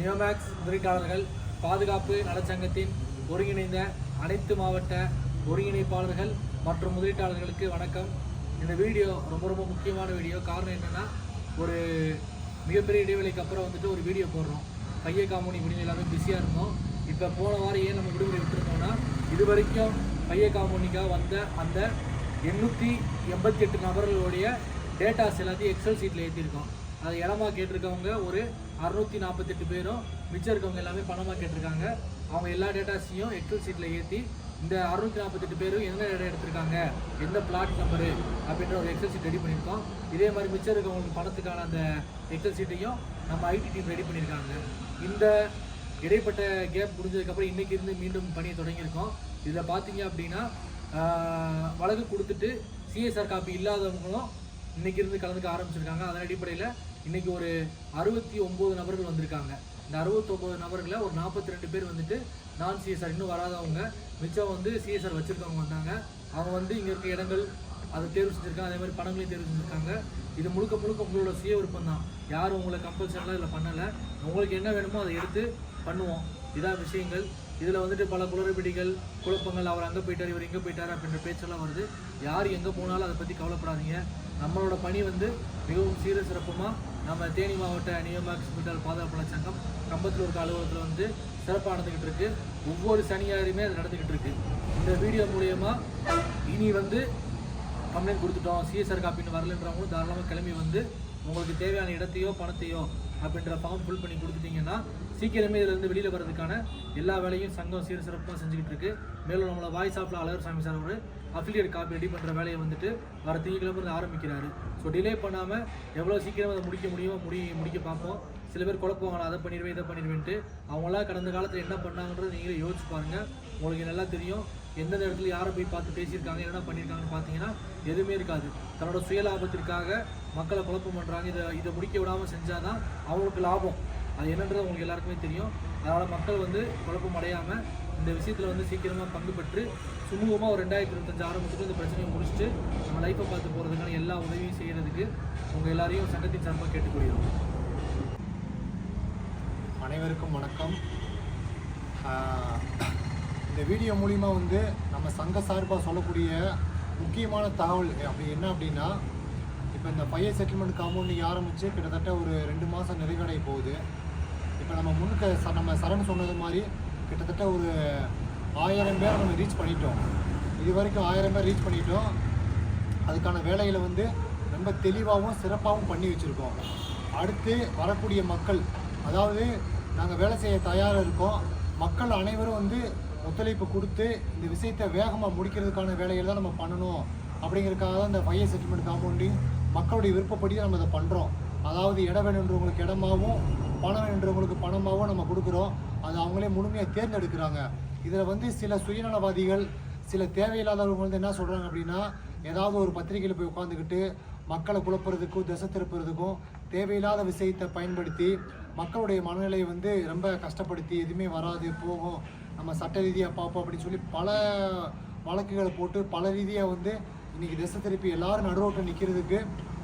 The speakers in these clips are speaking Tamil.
நியோமேக்ஸ் முதலீட்டாளர்கள் பாதுகாப்பு நலச்சங்கத்தின் ஒருங்கிணைந்த அனைத்து மாவட்ட ஒருங்கிணைப்பாளர்கள் மற்றும் முதலீட்டாளர்களுக்கு வணக்கம். இந்த வீடியோ ரொம்ப முக்கியமான வீடியோ. காரணம் என்னென்னா, ஒரு மிகப்பெரிய இடைவெளிக்கு அப்புறம் ஒரு வீடியோ போடுறோம். பைய காமோனி முடிஞ்சு எல்லாமே பிஸியாக இருந்தோம். இப்போ போன வாரம் ஏன் நம்ம விடுமுறை விட்டுருந்தோம்னா, இது வரைக்கும் பைய காமோனிக்காக வந்த அந்த 888 நபர்களுடைய டேட்டாஸ் எல்லாத்தையும் எக்ஸல் சீட்டில் ஏற்றிருக்கோம். அதை இடமா கேட்டிருக்கவங்க ஒரு 648 பேரும், மிச்சம் இருக்கவங்க எல்லாமே பணமாக கேட்டிருக்காங்க. அவங்க எல்லா டேட்டாஸையும் எக்ஸல் சீட்டில் ஏற்றி இந்த 648 பேரும் எந்த இடம் எடுத்திருக்காங்க, எந்த பிளாட் நம்பரு அப்படின்ற ஒரு எக்ஸல் சீட் ரெடி பண்ணியிருக்கோம். இதே மாதிரி மிச்சம் இருக்கவங்களுக்கு பணத்துக்கான அந்த எக்ஸல் சீட்டையும் நம்ம ஐடி டீம் ரெடி பண்ணியிருக்காங்க. இந்த இடைப்பட்ட கேப் முடிஞ்சதுக்கப்புறம் இன்றைக்கி இருந்து மீண்டும் பணியை தொடங்கியிருக்கோம். இதில் பார்த்தீங்க அப்படின்னா, வழக்கு கொடுத்துட்டு சிஎஸ்ஆர் காப்பி இல்லாதவங்களும் இன்றைக்கி இருந்து கலந்துக்க ஆரம்பிச்சிருக்காங்க. அதன் அடிப்படையில் இன்றைக்கி ஒரு 69 நபர்கள் வந்திருக்காங்க. இந்த 69 நபர்களில் ஒரு 42 பேர் நான் சிஎஸ்ஆர் இன்னும் வராதவங்க, மிச்சம் சிஎஸ்ஆர் வச்சுருக்கவங்க வந்தாங்க. அவங்க இங்கே இருக்க இடங்கள் அதை தேர்வு செஞ்சுருக்காங்க. அதே மாதிரி பணங்களையும் தேர்வு செஞ்சுருக்காங்க. இது முழுக்க உங்களோட சுய விருப்பம் தான். யாரும் உங்களை கம்பல்சரிலாம் இதில் பண்ணலை. உங்களுக்கு என்ன வேணுமோ அதை எடுத்து பண்ணுவோம். இதான் விஷயங்கள். இதில் பல குளறுபடிகள், குழப்பங்கள், அவர் அங்கே போயிட்டார், இவர் இங்கே போயிட்டார் அப்படின்ற பேச்செல்லாம் வருது. யார் எங்கே போனாலும் அதை பற்றி கவலைப்படாதீங்க. நம்மளோட பணி மிகவும் சீர சிறப்புமாக நம்ம தேனி மாவட்ட நியோமேக்ஸ் பாதுகாப்பு சங்கம் கம்பத்தூர் அலுவலகத்தில் சிறப்பாக நடந்துக்கிட்டு இருக்கு. ஒவ்வொரு சனியாருமே அது நடந்துக்கிட்டு இருக்கு. இந்த வீடியோ மூலயமா இனி கம்ப்ளைண்ட் கொடுத்துட்டோம், சிஎஸ்ஆர் காப்பின்னு வரலன்றவங்களும் தாராளமாக கிளம்பி உங்களுக்கு தேவையான இடத்தையோ பணத்தையோ அப்படின்ற ஃபார்ம் ஃபில் பண்ணி கொடுத்துட்டிங்கன்னா சீக்கிரமே இதிலிருந்து வெளியில் வர்றதுக்கான எல்லா வேலையும் சங்கம் சீர சிறப்பாக செஞ்சுக்கிட்டு இருக்கு. மேலும் நம்மளை வாய்ஸ் ஆஃபில் அழகர் சாமி சார் ஒரு அஃபிலியேட் காப்பி ரெடி பண்ணுற வேலையை வர திங்கக்கிழமை ஆரம்பிக்கிறாரு. ஸோ டிலே பண்ணாமல் எவ்வளோ சீக்கிரம் அதை முடிக்க முடியுமோ முடிக்க பார்ப்போம். சில பேர் குழப்பவாங்க, அதை பண்ணிடுவேன் இதை பண்ணிடுவேன்ட்டு. அவங்களாம் கடந்த காலத்தில் என்ன பண்ணாங்கன்றது நீங்களே யோசிச்சு பாருங்கள். உங்களுக்கு நல்லா தெரியும். எந்தெந்த இடத்துல யாரை போய் பார்த்து பேசியிருக்காங்க, என்ன பண்ணியிருக்காங்கன்னு பார்த்தீங்கன்னா எதுவுமே இருக்காது. தன்னோட சுயலாபத்திற்காக மக்களை குழப்பம் பண்ணுறாங்க. இதை முடிக்க விடாமல் செஞ்சால் தான் அவங்களுக்கு லாபம். அது என்னன்றது உங்களுக்கு எல்லாருக்குமே தெரியும். அதனால் மக்கள் குழப்பம் அடையாமல் இந்த விஷயத்தில் சீக்கிரமாக பங்கு பெற்று சுமூகமாக ஒரு 2025 ஆரம்பத்துக்கு இந்த பிரச்சனையை முடிச்சுட்டு நம்ம லைஃப்பை பார்த்து போகிறதுக்கான எல்லா உதவியும் செய்கிறதுக்கு உங்கள் எல்லாரையும் சங்கத்தின் சார்பாக கேட்டுக்கொள்கிறோம். அனைவருக்கும் வணக்கம். இந்த வீடியோ மூலிமா நம்ம சங்க சார்பாக சொல்லக்கூடிய முக்கியமான தகவல் அப்படி என்ன அப்படின்னா, இப்போ இந்த பையர் செட்டில்மெண்ட் காம்பவுண்ட் ஆரம்பித்து கிட்டத்தட்ட ஒரு 2 மாதம் நிறைவடைய போகுது. இப்போ நம்ம சரண் சொன்னது மாதிரி கிட்டத்தட்ட ஒரு 1000 பேரை நம்ம ரீச் பண்ணிட்டோம். இது வரைக்கும் 1000 பேர் ரீச் பண்ணிட்டோம். அதுக்கான வேலைகளை ரொம்ப தெளிவாகவும் சிறப்பாகவும் பண்ணி வச்சுருக்கோம். அடுத்து வரக்கூடிய மக்கள், அதாவது நாங்கள் வேலை செய்ய தயாராக இருக்கோம். மக்கள் அனைவரும் ஒத்துழைப்பு கொடுத்து இந்த விஷயத்தை வேகமாக முடிக்கிறதுக்கான வேலைகள் தான் நம்ம பண்ணணும். அப்படிங்கிறதுக்காக தான் இந்த பையர் செட்டில்மெண்ட் காம்பவுண்டிங் மக்களுடைய விருப்பப்படி நம்ம இதை பண்ணுறோம். அதாவது இடம் வேணுன்றவங்களுக்கு இடமாகவும் பணம் வேணுன்றவங்களுக்கு பணமாகவும் நம்ம கொடுக்குறோம். அது அவங்களே முழுமையாக தேர்ந்தெடுக்கிறாங்க. இதில் சில சுயநலவாதிகள், சில தேவையில்லாதவங்க என்ன சொல்கிறாங்க அப்படின்னா, ஏதாவது ஒரு பத்திரிகையில் போய் உட்காந்துக்கிட்டு மக்களை குழப்புறதுக்கும் திசை திருப்புறதுக்கும் தேவையில்லாத விஷயத்தை பயன்படுத்தி மக்களுடைய மனநிலையை ரொம்ப கஷ்டப்படுத்தி எதுவுமே வராது போகும், நம்ம சட்ட ரீதியாக பார்ப்போம் அப்படின்னு சொல்லி பல வழக்குகளை போட்டு பல ரீதியாக இன்றைக்கி திசை திருப்பி எல்லோரும் நடுரோட்டில் நிற்கிறதுக்கு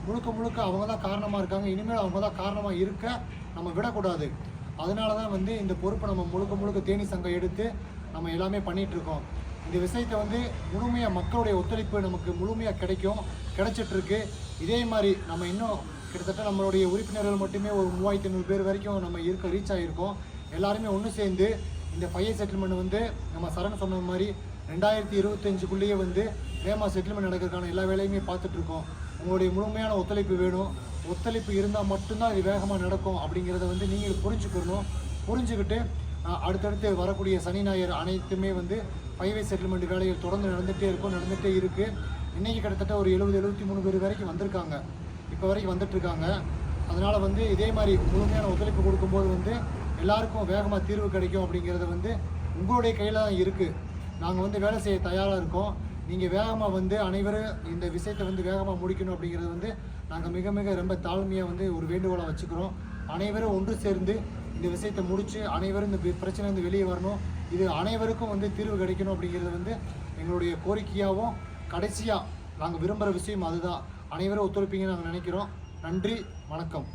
முழுக்க அவங்க தான் காரணமாக இருக்காங்க. இனிமேல் அவங்க தான் காரணமாக இருக்க நம்ம விடக்கூடாது. அதனால தான் இந்த பொறுப்பை நம்ம முழுக்க தேனி சங்கம் எடுத்து நம்ம எல்லாமே பண்ணிகிட்ருக்கோம். இந்த விஷயத்தை முழுமையாக மக்களுடைய ஒத்துழைப்பு நமக்கு முழுமையாக கிடைச்சிட்ருக்கு. இதே மாதிரி நம்ம இன்னும் கிட்டத்தட்ட நம்மளுடைய உறுப்பினர்கள் மட்டுமே ஒரு 3500 பேர் வரைக்கும் நம்ம ரீச் ஆகியிருக்கோம். எல்லாருமே ஒன்று சேர்ந்து இந்த பையர் செட்டில்மெண்ட் நம்ம சரண் சொன்ன மாதிரி 2025க்குள்ளேயே வேகமாக செட்டில்மெண்ட் நடக்கிறதுக்கான எல்லா வேலையுமே பார்த்துட்ருக்கோம். உங்களுடைய முழுமையான ஒத்துழைப்பு வேணும். ஒத்துழைப்பு இருந்தால் மட்டும்தான் இது வேகமாக நடக்கும். அப்படிங்கிறத நீங்கள் புரிஞ்சுக்கிட்டு அடுத்தடுத்து வரக்கூடிய சனி ஞாயிறு அனைத்துமே பையர் செட்டில்மெண்ட் வேலைகள் தொடர்ந்து நடந்துகிட்டே இருக்குது. இன்றைக்கி கிட்டத்தட்ட ஒரு 70-73 பேர் வரைக்கும் வந்திருக்காங்க. இப்போ வரைக்கும் வந்துட்டுருக்காங்க. அதனால் இதே மாதிரி முழுமையான ஒத்துழைப்பு கொடுக்கும்போது எல்லாருக்கும் வேகமாக தீர்வு கிடைக்கும். அப்படிங்கிறது உங்களுடைய கையில் தான் இருக்குது. நாங்கள் வேலை செய்ய தயாராக இருக்கோம். நீங்கள் வேகமாக அனைவரும் இந்த விஷயத்தை வேகமாக முடிக்கணும். அப்படிங்கிறது நாங்கள் மிக ரொம்ப தாழ்மையாக ஒரு வேண்டுகோளை வச்சுக்கிறோம். அனைவரும் ஒன்று சேர்ந்து இந்த விஷயத்தை முடித்து அனைவரும் இந்த பிரச்சனை வெளியே வரணும். இது அனைவருக்கும் தீர்வு கிடைக்கணும். அப்படிங்கிறது எங்களுடைய கோரிக்கையாகவும் கடைசியாக நாங்கள் விரும்புகிற விஷயம் அதுதான். அனைவரும் ஒத்துழைப்பீங்கன்னு நாங்கள் நினைக்கிறோம். நன்றி, வணக்கம்.